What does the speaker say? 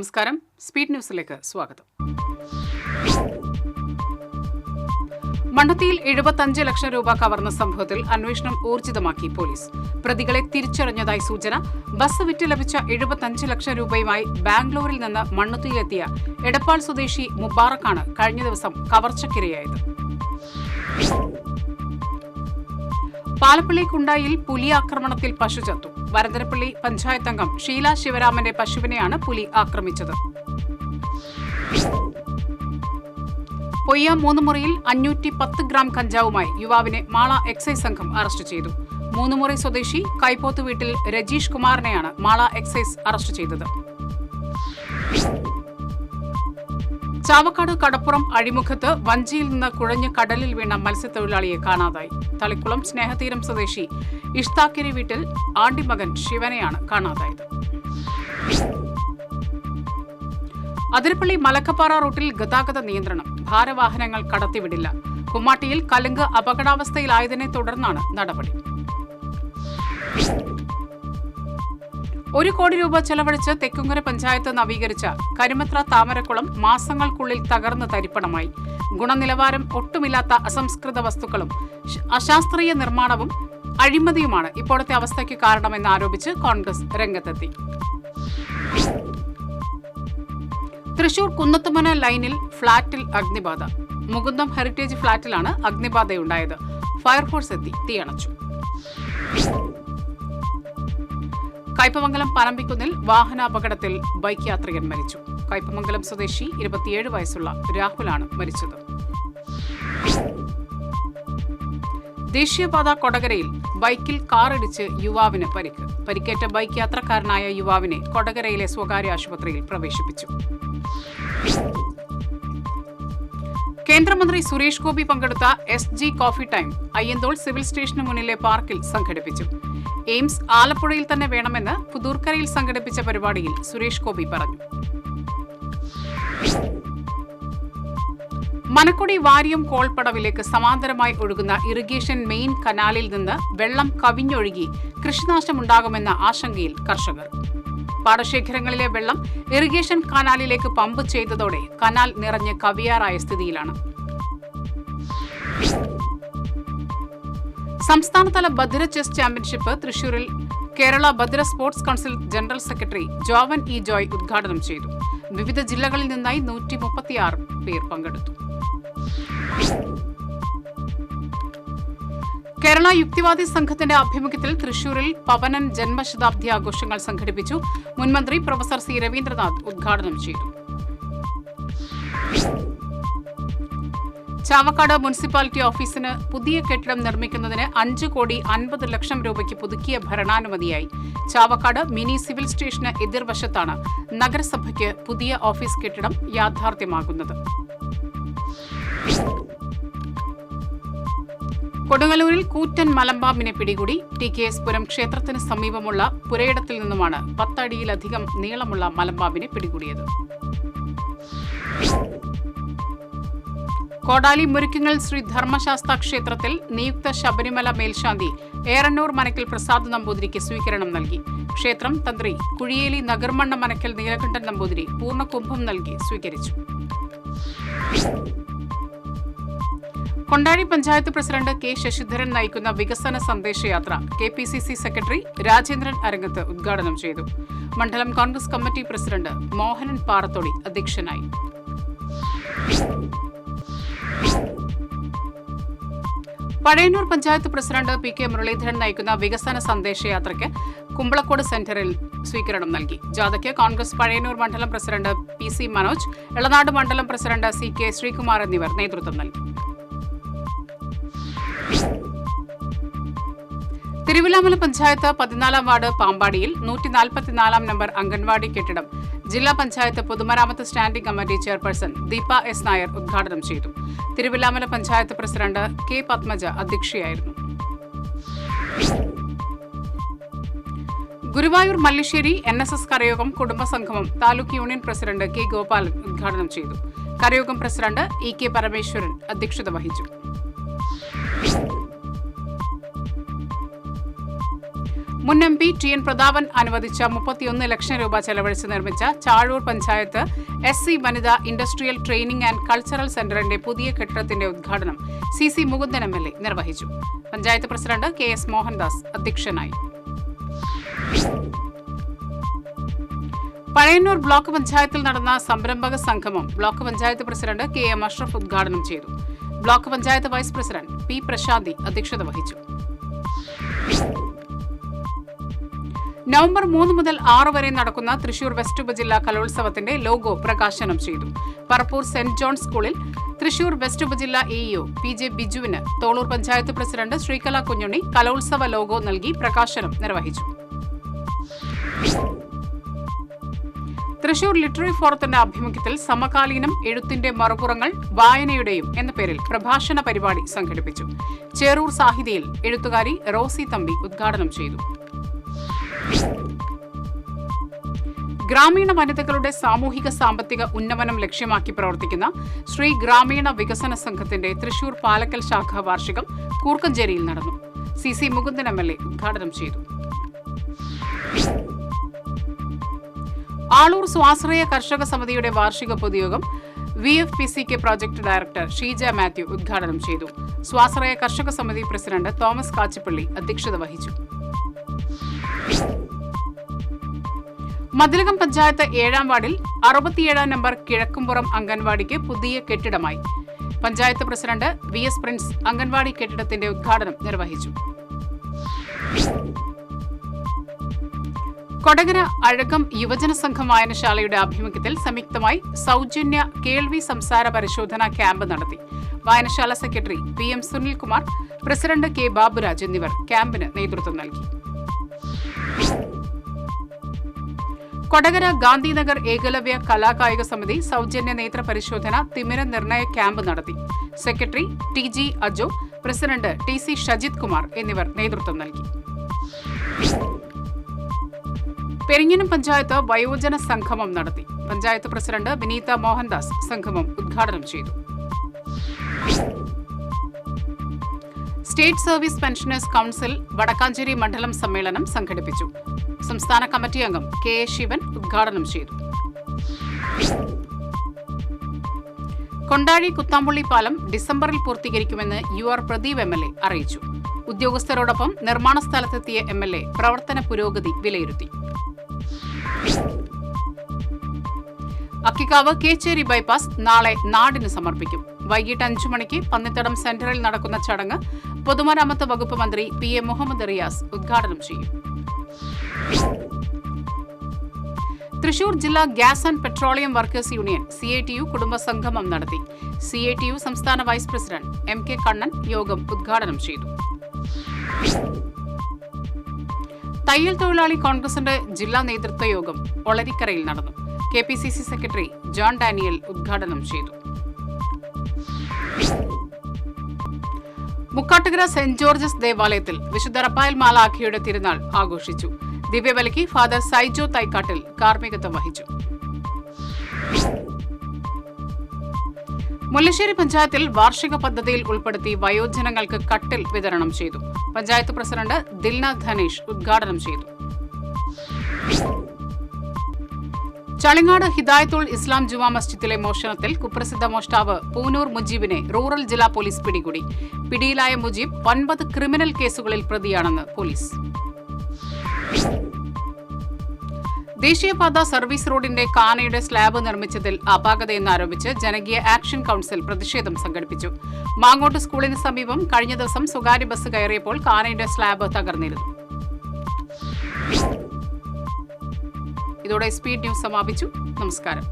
നമസ്കാരം. സ്പീഡ് ന്യൂസിലേക്ക് സ്വാഗതം. മണ്ണത്തിയിൽ 75 ലക്ഷം രൂപ കവർന്ന സംഭവത്തിൽ അന്വേഷണം ഊർജിതമാക്കി പോലീസ്. പ്രതികളെ തിരിച്ചറിഞ്ഞതായി സൂചന. ബസ് വിറ്റ് ലഭിച്ച 75 ലക്ഷം രൂപയുമായി ബാംഗ്ലൂരിൽ നിന്ന് മണ്ണത്തിയിലെത്തിയ എടപ്പാൾ സ്വദേശി മുബാറക്കാണ് കഴിഞ്ഞ ദിവസം കവർച്ചക്കിരയായത്. പാലപ്പള്ളി കുണ്ടായിൽ പുലി ആക്രമണത്തിൽ പശു ചത്തു. വരന്തരപ്പള്ളി പഞ്ചായത്ത് അംഗം ഷീല ശിവരാമന്റെ പശുവിനെയാണ് പുലി ആക്രമിച്ചത്. പൊയ്യ 3 മുറിയിൽ 510 ഗ്രാം കഞ്ചാവുമായി യുവാവിനെ മാള എക്സൈസ് സംഘം അറസ്റ്റ് ചെയ്തു. 3 മുറി സ്വദേശി കൈപ്പോത്ത് വീട്ടിൽ രജീഷ് കുമാറിനെയാണ് മാള എക്സൈസ് അറസ്റ്റ് ചെയ്തത്. ചാവക്കാട് കടപ്പുറം അഴിമുഖത്ത് വഞ്ചിയിൽ നിന്ന് കുഴഞ്ഞ് കടലിൽ വീണ മത്സ്യത്തൊഴിലാളിയെ കാണാതായി. തളിക്കുളം സ്നേഹതീരം സ്വദേശി ഇഷ്താക്കിരി വീട്ടിൽ ആണ്ടിമകൻ ശിവനെയാണ് കാണാതായത്. അതിരപ്പള്ളി മലക്കപ്പാറ റൂട്ടിൽ ഗതാഗത നിയന്ത്രണം. ഭാരവാഹനങ്ങൾ കടത്തിവിടില്ല. കുമ്മാട്ടിയിൽ കലുങ്ക് അപകടാവസ്ഥയിലായതിനെ തുടർന്നാണ് നടപടി. 1 കോടി രൂപ ചെലവഴിച്ച് തെക്കുംകര പഞ്ചായത്ത് നവീകരിച്ച കരുമത്ര താമരക്കുളം മാസങ്ങൾക്കുള്ളിൽ തകർന്ന് തരിപ്പണമായി. ഗുണനിലവാരം ഒട്ടുമില്ലാത്ത അസംസ്കൃത വസ്തുക്കളും അശാസ്ത്രീയ നിർമ്മാണവും അഴിമതിയുമാണ് ഇപ്പോഴത്തെ അവസ്ഥയ്ക്ക് കാരണമെന്നാരോപിച്ച് കോൺഗ്രസ് രംഗത്തെത്തി. തൃശൂർ കുന്നത്തുമന ലൈനിൽ ഫ്ളാറ്റിൽ അഗ്നിബാധ. മുകുന്ദം ഹെറിറ്റേജ് ഫ്ളാറ്റിലാണ് അഗ്നിബാധയുണ്ടായത്. ഫയർഫോഴ്സ് എത്തി തീയണച്ചു. കയ്പമംഗലം പനമ്പിക്കുന്നിൽ വാഹനാപകടത്തിൽ ബൈക്ക് യാത്രികൻ മരിച്ചു. കയ്പമംഗലം സ്വദേശി 27 വയസ്സുള്ള രാഹുലാണ് മരിച്ചത്. ദേശീയപാത കൊടകരയിൽ ബൈക്കിൽ കാറിടിച്ച് യുവാവിന് പരിക്ക്. പരിക്കേറ്റ ബൈക്ക് യാത്രക്കാരനായ യുവാവിനെ കൊടകരയിലെ സ്വകാര്യ ആശുപത്രിയിൽ പ്രവേശിപ്പിച്ചു. കേന്ദ്രമന്ത്രി സുരേഷ് ഗോപി പങ്കെടുത്ത SG coffee time Ayyanthole civil സ്റ്റേഷന് മുന്നിലെ പാർക്കിൽ സംഘടിപ്പിച്ചു. എയിംസ് ആലപ്പുഴയിൽ തന്നെ വേണമെന്ന് പുതൂർക്കരയിൽ സംഘടിപ്പിച്ച പരിപാടിയിൽ സുരേഷ് ഗോപി പറഞ്ഞു. മനക്കൊടി വാരിയം കോൾപ്പടവിലേക്ക് സമാന്തരമായി ഒഴുകുന്ന ഇറിഗേഷൻ മെയിൻ കനാലിൽ നിന്ന് വെള്ളം കവിഞ്ഞൊഴുകി കൃഷിനാശമുണ്ടാകുമെന്ന ആശങ്കയിൽ കർഷകർ. പാടശേഖരങ്ങളിലെ വെള്ളം ഇറിഗേഷൻ കനാലിലേക്ക് പമ്പ് ചെയ്തതോടെ കനാൽ നിറഞ്ഞ് കവിയാറായ സ്ഥിതിയിലാണ്. സംസ്ഥാനതല ബധിര ചെസ് ചാമ്പ്യൻഷിപ്പ് തൃശൂരിൽ കേരള ബധിര sports council general secretary Jovan E Joy ഉദ്ഘാടനം ചെയ്തു. വിവിധ ജില്ലകളിൽ നിന്നായി 136 പേർ പങ്കെടുത്തു. കേരള യുക്തിവാദി സംഘത്തിന്റെ ആഭിമുഖ്യത്തിൽ തൃശൂരിൽ പവനൻ ജന്മശതാബ്ദി ആഘോഷങ്ങൾ സംഘടിപ്പിച്ചു. മുൻമന്ത്രി പ്രൊഫസർ സി രവീന്ദ്രനാഥ് ഉദ്ഘാടനം ചെയ്തു. ചാവക്കാട് മുനിസിപ്പാലിറ്റി ഓഫീസിന് പുതിയ കെട്ടിടം നിർമ്മിക്കുന്നതിന് 5 കോടി 50 ലക്ഷം രൂപയ്ക്ക് പുതുക്കിയ ഭരണാനുമതിയായി. ചാവക്കാട് മിനി സിവിൽ സ്റ്റേഷന് എതിർവശത്താണ് നഗരസഭയ്ക്ക് പുതിയ ഓഫീസ് കെട്ടിടം യാഥാർത്ഥ്യമാകുന്നത്. കൊടുങ്ങല്ലൂരിൽ കൂറ്റൻ മലമ്പാമ്പിനെ പിടികൂടി. TKS പുരം ക്ഷേത്രത്തിന് സമീപമുള്ള പുരയിടത്തിൽ നിന്നുമാണ് 10 അടിയിലധികം നീളമുള്ള മലമ്പാമ്പിനെ പിടികൂടിയത്. കോടാലി മുരിക്കങ്ങൽ ശ്രീ ധർമ്മശാസ്ത്ര ക്ഷേത്രത്തിൽ നിയുക്ത ശബരിമല മേൽശാന്തി ഏറന്നൂർ മനക്കൽ പ്രസാദ് നമ്പൂതിരിക്ക് സ്വീകരണം നൽകി. ക്ഷേത്രം തന്ത്രി കുഴിയേലി നഗർമണ്ണ മനക്കൽ നീലകണ്ഠൻ നമ്പൂതിരി പൂർണ്ണകുംഭം നൽകി സ്വീകരിച്ചു. കൊണ്ടാഴി പഞ്ചായത്ത് പ്രസിഡന്റ് K ശശിധരൻ നയിക്കുന്ന വികസന സന്ദേശയാത്ര KPCC സെക്രട്ടറി രാജേന്ദ്രൻ അരങ്ങത്ത് ഉദ്ഘാടനം ചെയ്തു. മണ്ഡലം കോൺഗ്രസ് കമ്മിറ്റി പ്രസിഡന്റ് മോഹനൻ പാറത്തോടി അധ്യക്ഷനായി. പഴയന്നൂർ പഞ്ചായത്ത് പ്രസിഡന്റ് PK മുരളീധരൻ നയിക്കുന്ന വികസന സന്ദേശയാത്രയ്ക്ക് കുമ്പളക്കോട് സെന്ററിൽ സ്വീകരണം നൽകി. ജാഥയ്ക്ക് കോൺഗ്രസ് പഴയന്നൂർ മണ്ഡലം പ്രസിഡന്റ് PC മനോജ്, എളനാട് മണ്ഡലം പ്രസിഡന്റ് CK ശ്രീകുമാർ എന്നിവർ നേതൃത്വം നൽകി. തിരുവിലാമല പഞ്ചായത്ത് 14-ാം വാർഡ് പാമ്പാടിയിൽ 144-ാം നമ്പർ അംഗൻവാടി കെട്ടിടം ജില്ലാ പഞ്ചായത്ത് പൊതുമരാമത്ത് standing committee chairperson Deepa S Nair ഉദ്ഘാടനം ചെയ്തു. തിരുവിലാമല പഞ്ചായത്ത് പ്രസിഡന്റ് K പത്മജ അധ്യക്ഷയായിരുന്നു. ഗുരുവായൂർ മല്ലിശ്ശേരി NSS കരയോഗം കുടുംബസംഗമം taluk union president K Gopalan ഉദ്ഘാടനം ചെയ്തു. കരയോഗം പ്രസിഡന്റ് EK പരമേശ്വരൻ അധ്യക്ഷത വഹിച്ചു. മുൻ MP TN പ്രതാപൻ അനുവദിച്ച 31 ലക്ഷം രൂപ ചെലവഴിച്ച് നിർമ്മിച്ച ചാഴൂർ പഞ്ചായത്ത് SC വനിതാ ഇൻഡസ്ട്രിയൽ ട്രെയിനിംഗ് ആൻഡ് കൾച്ചറൽ സെന്ററിന്റെ പുതിയ കെട്ടിടത്തിന്റെ ഉദ്ഘാടനം CC മുകുന്ദൻ MLA നിർവഹിച്ചു. പഞ്ചായത്ത് പ്രസിഡന്റ് KS മോഹൻദാസ് അധ്യക്ഷനായി. പഴയന്നൂർ ബ്ലോക്ക് പഞ്ചായത്തിൽ നടന്ന സംരംഭക സംഗമം block panchayat president KM Ashraf ഉദ്ഘാടനം ചെയ്തു. Block panchayat vice president P Prashanthi അധ്യക്ഷത വഹിച്ചു. നവംബർ 3 മുതൽ 6 വരെ നടക്കുന്ന തൃശൂർ വെസ്റ്റ് ഉപജില്ലാ കലോത്സവത്തിന്റെ ലോഗോ പ്രകാശനം ചെയ്തു. പറപ്പൂർ സെന്റ് ജോൺ സ്കൂളിൽ തൃശൂർ വെസ്റ്റ് ഉപജില്ലാ EO PJ ബിജുവിന് തോളൂർ പഞ്ചായത്ത് പ്രസിഡന്റ് ശ്രീകല കുഞ്ഞുണ്ണി കലോത്സവ ലോഗോ നൽകി പ്രകാശനം നിർവഹിച്ചു. തൃശൂർ ലിറ്റററി ഫോറത്തിന്റെ ആഭിമുഖ്യത്തിൽ സമകാലീനം എഴുത്തിന്റെ മറുപുറങ്ങൾ വായനയുടെയും എന്ന പേരിൽ പ്രഭാഷണ പരിപാടി സംഘടിപ്പിച്ചു. ചേറൂർ സാഹിതിയിൽ എഴുത്തുകാരി റോസി തമ്പി ഉദ്ഘാടനം ചെയ്തു. ഗ്രാമീണ വനിതകളുടെ സാമൂഹിക സാമ്പത്തിക ഉന്നമനം ലക്ഷ്യമാക്കി പ്രവർത്തിക്കുന്ന ശ്രീ ഗ്രാമീണ വികസന സംഘത്തിന്റെ തൃശൂർ പാലക്കൽ ശാഖ വാർഷികം കൂർക്കഞ്ചേരിയിൽ നടന്നു. CC മുകുന്ദൻ MLA ഉദ്ഘാടനം ചെയ്തു. ആളൂർ സ്വാശ്രയ കർഷക സമിതിയുടെ വാർഷിക പൊതുയോഗം VFPCK project director Sheeja Mathew ഉദ്ഘാടനം ചെയ്തു. സ്വാശ്രയ കർഷക സമിതി പ്രസിഡന്റ് തോമസ് കാച്ചിപ്പള്ളി അധ്യക്ഷത വഹിച്ചു. മതിലകം പഞ്ചായത്ത് 7ാം വാർഡിൽ 67 നമ്പർ കിഴക്കുംപുറം അംഗൻവാടിക്ക് പുതിയ കെട്ടിടമായി. Panchayat president VS Prince anganwadi കെട്ടിടത്തിന്റെ ഉദ്ഘാടനം നിർവഹിച്ചു. കൊടകര അഴകം യുവജന സംഘം വായനശാലയുടെ ആഭിമുഖ്യത്തിൽ സംയുക്തമായി സൗജന്യ കേൾവി സംസാര പരിശോധനാ ക്യാമ്പ് നടത്തി. വായനശാല secretary PM Sunilkumar, president K Baburaj എന്നിവർ ക്യാമ്പിന് നേതൃത്വം നൽകി. കൊടകര ഗാന്ധിനഗർ ഏകലവ്യ കലാകായിക സമിതി സൗജന്യ നേത്ര പരിശോധന തിമിര നിർണയ ക്യാമ്പ് നടത്തി. Secretary TG Ajo, president TC Shajith Kumar എന്നിവർ നേതൃത്വം നൽകി. പെരിഞ്ഞനം പഞ്ചായത്ത് വയോജന സംഗമം നടത്തി. പഞ്ചായത്ത് പ്രസിഡന്റ് വിനീത മോഹൻദാസ് സംഗമം ഉദ്ഘാടനം ചെയ്തു. State service pensioners council Vadakkanchery മണ്ഡലം സമ്മേളനം സംഘടിപ്പിച്ചു. സംസ്ഥാന കമ്മിറ്റി അംഗം KA ശിവൻ ഉദ്ഘാടനം ചെയ്തു. കൊണ്ടാഴി കുത്താമ്പുള്ളി പാലം ഡിസംബറിൽ പൂർത്തീകരിക്കുമെന്ന് UR പ്രദീപ് MLA അറിയിച്ചു. ഉദ്യോഗസ്ഥരോടൊപ്പം നിർമ്മാണ സ്ഥലത്തെത്തിയ MLA പ്രവർത്തന പുരോഗതി വിലയിരുത്തി. അക്കിക്കാവ് കേച്ചേരി ബൈപ്പാസ് നാളെ നാടിന് സമർപ്പിക്കും. വൈകിട്ട് 5 മണിക്ക് പന്നിത്തടം സെന്ററിൽ നടക്കുന്ന ചടങ്ങ് പൊതുമരാമത്ത് വകുപ്പ് മന്ത്രി PA മുഹമ്മദ് റിയാസ് ഉദ്ഘാടനം ചെയ്യും. തൃശൂർ ജില്ലാ gas and petroleum workers union CITU കുടുംബ സംഗമം നടത്തി. CITU സംസ്ഥാന വൈസ് പ്രസിഡന്റ് MK കണ്ണൻ യോഗം ഉദ്ഘാടനം ചെയ്തു. തയ്യൽ തൊഴിലാളി കോൺഗ്രസിന്റെ ജില്ലാ നേതൃത്വ യോഗം ഒളരിക്കരയിൽ നടന്നു. KPCC സെക്രട്ടറി ജോൺ ഡാനിയൽ ഉദ്ഘാടനം ചെയ്തു. മുക്കാട്ടുകര സെന്റ് ജോർജസ് ദേവാലയത്തിൽ വിശുദ്ധ റഫായേൽ മാലാഖയുടെ തിരുനാൾ ആഘോഷിച്ചു. ദിവ്യബലിക്ക് ഫാദർ സൈജോ തൈക്കാട്ടിൽ കാർമ്മികത്വം വഹിച്ചു. മുല്ലശ്ശേരി പഞ്ചായത്തിൽ വാർഷിക പദ്ധതിയിൽ ഉൾപ്പെടുത്തി വയോജനങ്ങൾക്ക് കട്ടിൽ വിതരണം ചെയ്തു. പഞ്ചായത്ത് പ്രസിഡന്റ് ദിൽന ധനേഷ് ഉദ്ഘാടനം ചെയ്തു. ചളിങ്ങാട് ഹിദായത്തുൽ ഇസ്ലാം ജുമാ മസ്ജിദിലെ മോഷണത്തിൽ കുപ്രസിദ്ധ മോഷ്ടാവ് പൂനൂർ മുജീബിനെ റൂറൽ ജില്ലാ പോലീസ് പിടികൂടി. പിടിയിലായ മുജീബ് 9 ക്രിമിനൽ കേസുകളിൽ പ്രതിയാണെന്ന് പോലീസ്. ദേശീയപാത സർവീസ് റോഡിന്റെ കാനയുടെ സ്ലാബ് നിർമ്മിച്ചതിൽ അപാകതയെന്നാരോപിച്ച് ജനകീയ ആക്ഷൻ കൌൺസിൽ പ്രതിഷേധം സംഘടിപ്പിച്ചു. മാങ്ങോട്ട് സ്കൂളിന് സമീപം കഴിഞ്ഞ ദിവസം സ്വകാര്യ ബസ് കയറിയപ്പോൾ കാനയുടെ സ്ലാബ് തകർന്നിരുന്നു. ഇതോടെ സ്പീഡ് ന്യൂസ് സമാപിച്ചു. നമസ്കാരം.